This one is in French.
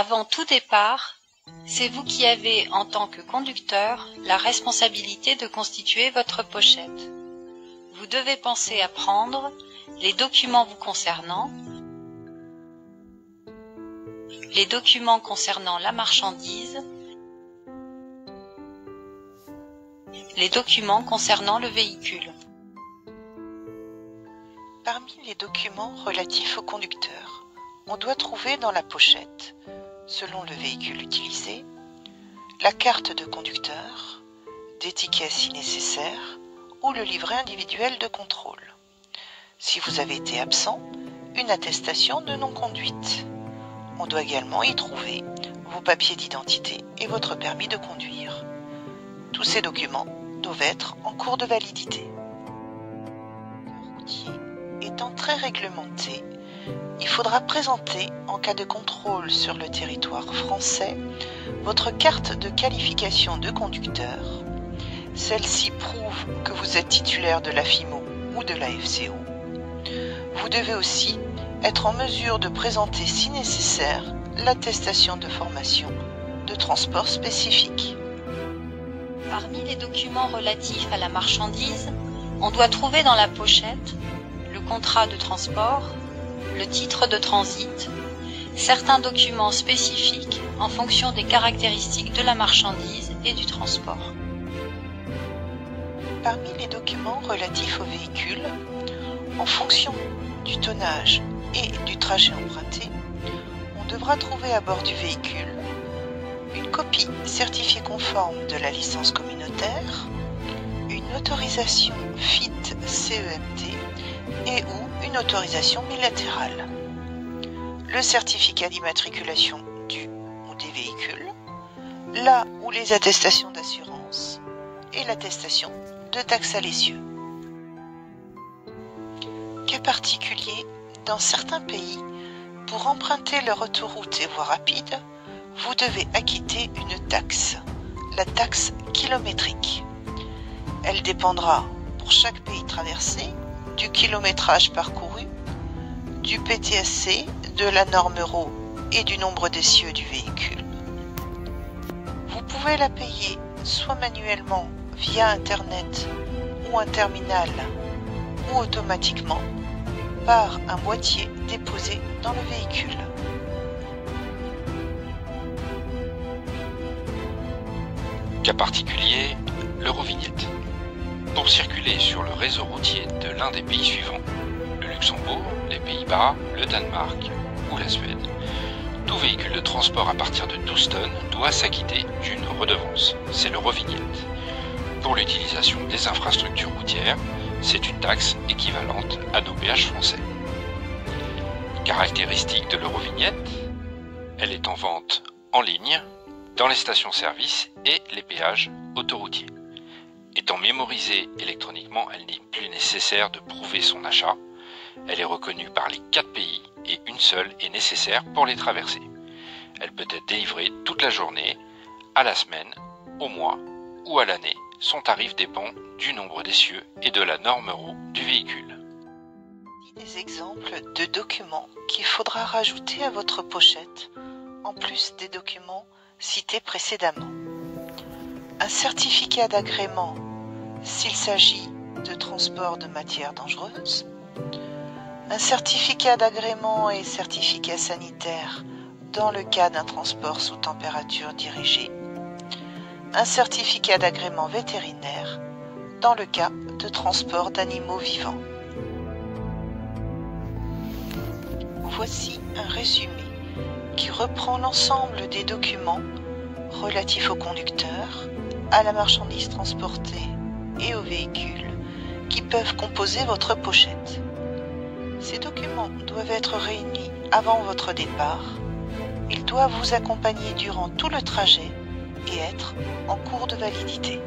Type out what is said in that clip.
Avant tout départ, c'est vous qui avez, en tant que conducteur, la responsabilité de constituer votre pochette. Vous devez penser à prendre les documents vous concernant, les documents concernant la marchandise, les documents concernant le véhicule. Parmi les documents relatifs au conducteur, on doit trouver dans la pochette, selon le véhicule utilisé, la carte de conducteur, des tickets si nécessaire, ou le livret individuel de contrôle. Si vous avez été absent, une attestation de non-conduite. On doit également y trouver vos papiers d'identité et votre permis de conduire. Tous ces documents doivent être en cours de validité. Le routier étant très réglementé, il faudra présenter, en cas de contrôle sur le territoire français, votre carte de qualification de conducteur. Celle-ci prouve que vous êtes titulaire de la FIMO ou de la FCO. Vous devez aussi être en mesure de présenter, si nécessaire, l'attestation de formation de transport spécifique. Parmi les documents relatifs à la marchandise, on doit trouver dans la pochette le contrat de transport, le titre de transit, certains documents spécifiques en fonction des caractéristiques de la marchandise et du transport. Parmi les documents relatifs au véhicule, en fonction du tonnage et du trajet emprunté, on devra trouver à bord du véhicule une copie certifiée conforme de la licence communautaire, une autorisation FIT CEMT et ou une autorisation bilatérale, le certificat d'immatriculation du ou des véhicules, la ou les attestations d'assurance et l'attestation de taxe à l'essieu. Cas particulier, dans certains pays, pour emprunter leur autoroute et voie rapide, vous devez acquitter une taxe, la taxe kilométrique. Elle dépendra, pour chaque pays traversé, du kilométrage parcouru, du PTSC, de la norme Euro et du nombre d'essieux du véhicule. Vous pouvez la payer soit manuellement via Internet ou un terminal ou automatiquement par un boîtier déposé dans le véhicule. Cas particulier, l'Eurovignette. Pour circuler sur le réseau routier de l'un des pays suivants, le Luxembourg, les Pays-Bas, le Danemark ou la Suède, tout véhicule de transport à partir de 12 tonnes doit s'acquitter d'une redevance, c'est l'Eurovignette. Pour l'utilisation des infrastructures routières, c'est une taxe équivalente à nos péages français. Caractéristique de l'Eurovignette, elle est en vente en ligne, dans les stations-service et les péages autoroutiers. Étant mémorisée électroniquement, elle n'est plus nécessaire de prouver son achat. Elle est reconnue par les 4 pays et une seule est nécessaire pour les traverser. Elle peut être délivrée toute la journée, à la semaine, au mois ou à l'année. Son tarif dépend du nombre d'essieux et de la norme Euro du véhicule. Des exemples de documents qu'il faudra rajouter à votre pochette, en plus des documents cités précédemment. Un certificat d'agrément s'il s'agit de transport de matières dangereuses, un certificat d'agrément et certificat sanitaire dans le cas d'un transport sous température dirigée, un certificat d'agrément vétérinaire dans le cas de transport d'animaux vivants. Voici un résumé qui reprend l'ensemble des documents relatifs au conducteur, à la marchandise transportée et au véhicule qui peuvent composer votre pochette. Ces documents doivent être réunis avant votre départ. Ils doivent vous accompagner durant tout le trajet et être en cours de validité.